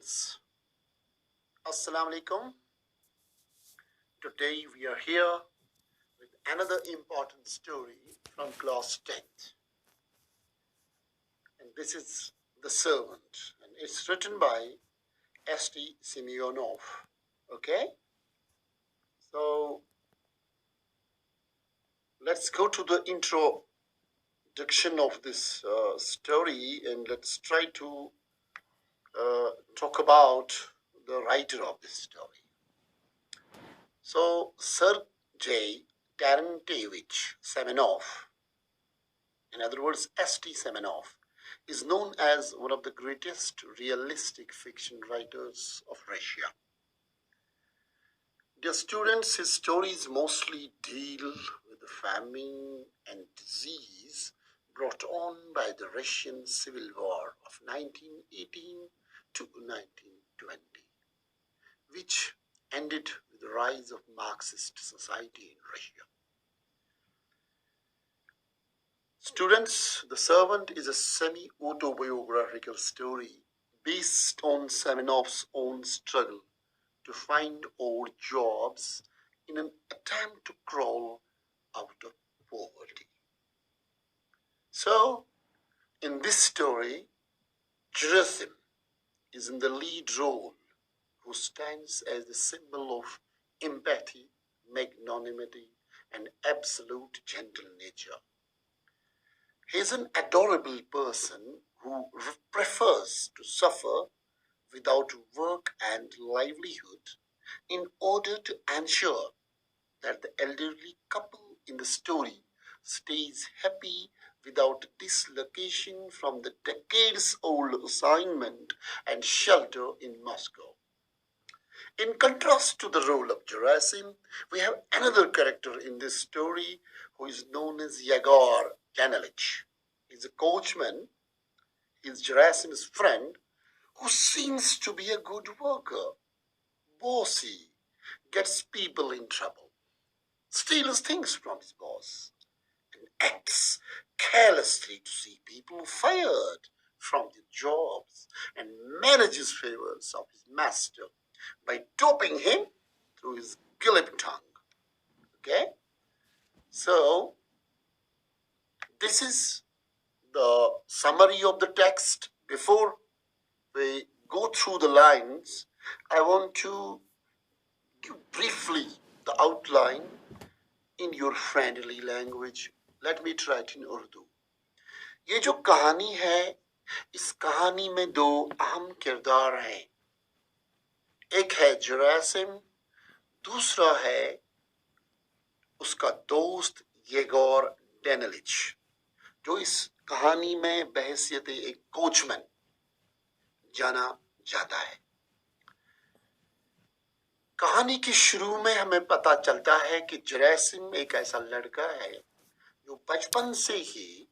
students, Assalamu alaikum. Today we are here with another important story from class 10th. And this is The Servant, and it's written by S.T. Simeonov. Okay? So let's go to the introduction of this story, and let's try to talk about the writer of this story. So, Sergei Tarantevich Semenov, in other words, S.T. Semenov, is known as one of the greatest realistic fiction writers of Russia. Dear students, his stories mostly deal with the famine and disease brought on by the Russian Civil War of 1918 to 1920, which ended with the rise of Marxist society in Russia. Students, The Servant is a semi-autobiographical story based on Semenov's own struggle to find odd jobs in an attempt to crawl out of poverty. So, in this story, Gerasim is in the lead role, who stands as the symbol of empathy, magnanimity, and absolute gentle nature. He is an adorable person who prefers to suffer without work and livelihood in order to ensure that the elderly couple in the story stays happy without dislocation from the decades-old assignment and shelter in Moscow. In contrast to the role of Gerasim, we have another character in this story who is known as Yegor Danelich. He's a coachman, he's Gerasim's friend, who seems to be a good worker, bossy, gets people in trouble, steals things from his boss, and acts carelessly to see people fired from their jobs, and manages favors of his master by doping him through his glib tongue. Okay? So, this is the summary of the text. Before we go through the lines, I want to give briefly the outline in your friendly language. Let me try it in Urdu. ये जो कहानी है, इस कहानी में दो अहम किरदार हैं. एक है जेरासिम, दूसरा है उसका दोस्त येगोर डेनेलिच, जो इस कहानी में बहैसियत एक कोचमैन जाना जाता है. कहानी के शुरू में हमें पता चलता है कि जेरासिम एक ऐसा लड़का है जो बचपन से ही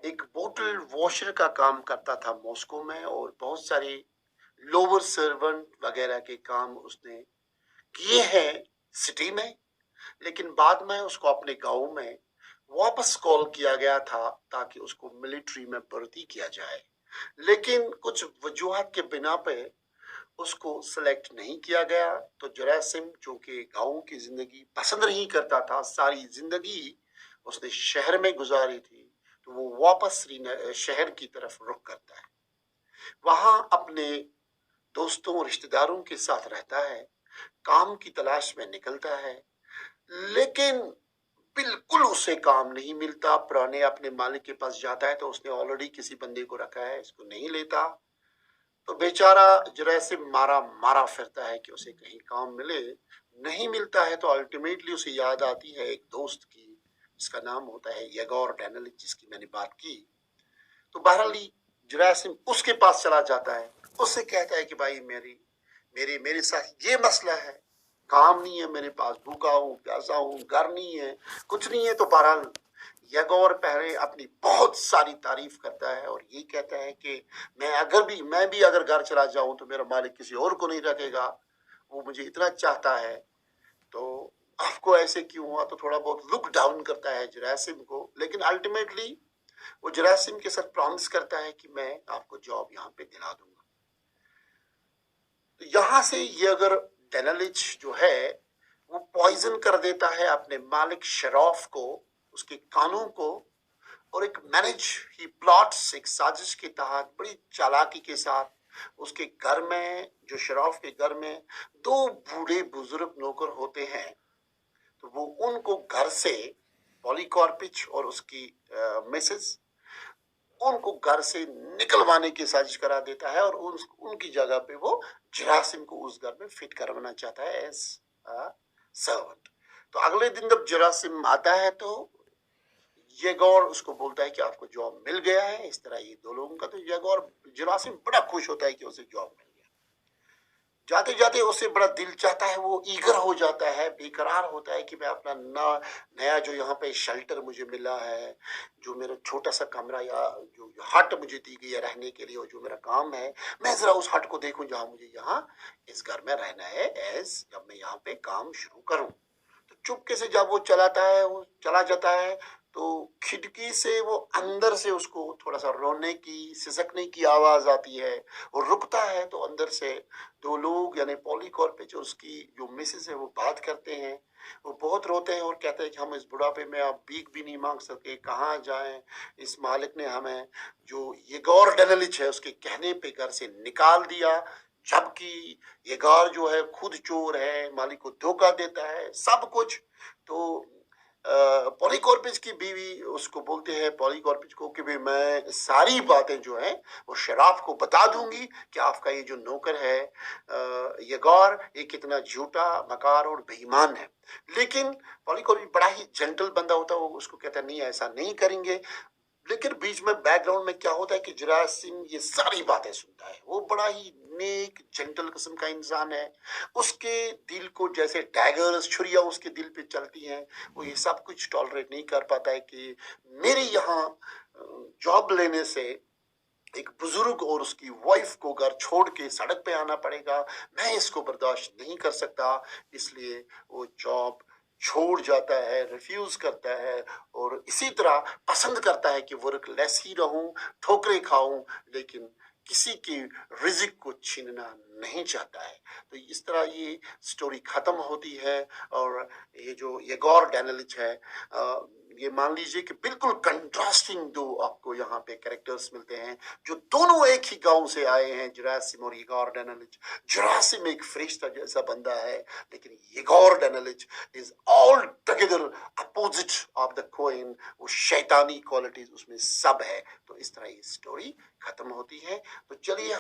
एक बोतल वॉशर का काम करता था मॉस्को में, और बहुत सारे लोअर सर्वेंट वगैरह के काम उसने किए हैं सिटी में. लेकिन बाद में उसको अपने गांव में वापस कॉल किया गया था ताकि उसको मिलिट्री में भर्ती किया जाए, लेकिन कुछ वजूहत के बिना पे उसको सेलेक्ट नहीं किया गया. तो जेरासिम, जो कि गांव की जिंदगी पसंद नहीं करता था, सारी जिंदगी उसने शहर में गुजारी थी, तो वो वापस शहर की तरफ रुख करता है. वहां अपने दोस्तों और रिश्तेदारों के साथ रहता है, काम की तलाश में निकलता है, लेकिन बिल्कुल उसे काम नहीं मिलता. पुराने अपने मालिक के पास जाता है तो उसने ऑलरेडी किसी बंदे को रखा है, इसको नहीं लेता. तो बेचारा जेरासिम मारा मारा फिरता है कि उसे कहीं काम मिले. नहीं मिलता है तो अल्टीमेटली उसे याद आती है एक दोस्त की, जिसका नाम होता है येगोर डेनेलिच, जिसकी मैंने बात की. तो बहरहाल जेरासिम उसके पास चला जाता है, उससे कहता है कि भाई मेरे साथ ये मसला है, काम नहीं है मेरे पास, भूखा हूँ, प्यासा हूँ, घर नहीं है, कुछ नहीं है. तो बहरहाल येगोर पहले अपनी बहुत सारी तारीफ करता है और ये कहता है कि मैं भी अगर घर चला जाऊं तो मेरा मालिक किसी और को नहीं रखेगा, वो मुझे इतना चाहता है, तो आपको ऐसे क्यों हुआ. तो थोड़ा बहुत लुक डाउन करता है जेरासिम को, लेकिन अल्टीमेटली वो जेरासिम के साथ प्रॉमिस करता है कि मैं आपको जॉब यहाँ पे दिला दूंगा. यहाँ से ये अगर डेनालिच जो है वो पॉइजन कर देता है अपने मालिक शराफ को, उसके कानों को, और एक मैनेज ही प्लॉट्स, एक साजिश के तहत बड़ी चालाकी के साथ उसके घर में, जो शराफ के घर में 2 बूढ़े बुजुर्ग नौकर होते हैं, तो वो उनको घर से पॉलीकॉर्पिच और उसकी मिसेस उनको घर से निकलवाने की साजिश करा देता है और उनकी जगह पे वो जरासिम को उस घर में फिट करवाना चाहता है एज सर्वेंट। तो अगले दिन जब जरासिम आता है तो येगोर उसको बोलता है कि आपको जॉब मिल गया है। इस तरह ये 2 लोगों का, तो येगोर जरासिम बड़ा खुश होता है कि उसे जॉब मिल गया। जाते जाते उसे बड़ा दिल चाहता है, वो ईगर हो जाता है, बेकरार होता है कि मैं अपना नया जो यहाँ पे शेल्टर मुझे मिला है, जो मेरा छोटा सा कमरा या जो हट मुझे दी गई है रहने के लिए, और जो मेरा काम है, मैं जरा उस हट को देखूं जहाँ मुझे यहाँ इस घर में रहना है एज जब मैं यहाँ पे काम शुरू करूं। तो चुपके से जब वो चला जाता है तो खिड़की से वो अंदर से उसको थोड़ा सा रोने की, सिसकने की आवाज आती है। वो रुकता है तो अंदर से 2 लोग यानी पॉलीकॉर्पिच और उसकी जो मिसेस है वो बात करते हैं। वो बहुत रोते हैं और कहते हैं कि हम इस बुढ़ापे में अब भीख भी नहीं मांग सकते, कहाँ जाएं। इस मालिक ने हमें, जो येगोर डेनालिच है, उसके कहने पे घर से निकाल दिया, जबकि येगोर जो है खुद चोर है, मालिक को धोखा देता है, सब कुछ। तो पॉलीकॉर्पिच की बीवी उसको बोलते हैं, पॉलीकॉर्पिच को, कि भाई मैं सारी बातें जो है वो शराफ को बता दूंगी कि आपका ये जो नौकर है येगोर, ये कितना झूठा, मकार और बेईमान है। लेकिन पॉलीकॉर्पिच बड़ा ही जेंटल बंदा होता है, वो उसको कहता है नहीं ऐसा नहीं करेंगे। लेकिन बीच में बैकग्राउंड में क्या होता है कि जरासिम ये सारी बातें सुनता है। वो बड़ा ही नेक जेंटल किस्म का इंसान है। उसके दिल को जैसे डैगर्स, छुरियां उसके दिल पे चलती हैं। वो ये सब कुछ टॉलरेट नहीं कर पाता है कि मेरे यहाँ जॉब लेने से एक बुजुर्ग और उसकी वाइफ को घर छोड़ के सड़क पे आना पड़ेगा, मैं इसको बर्दाश्त नहीं कर सकता। इसलिए वो जॉब छोड़ जाता है, रिफ्यूज करता है, और इसी तरह पसंद करता है कि वर्क लेस ही रहूं, ठोकरें खाऊं, लेकिन किसी की रिजिक को छीनना नहीं चाहता है। तो इस तरह ये स्टोरी खत्म होती है। और ये जो येगोर डेनालिच है, ये मान लीजिए कि बिल्कुल कंट्रास्टिंग 2 आपको यहाँ पे कैरेक्टर्स मिलते हैं, जो दोनों एक ही गांव से आए हैं, जरासिम और येगोर डेनालिच। जरासिम एक फरिश्ता जैसा बंदा है, लेकिन Yegor Denalich is all together opposite of the coin. वो शैतानी क्वालिटीज उसमें सब है। तो इस तरह ये स्टोरी खत्म होती है। तो चलिए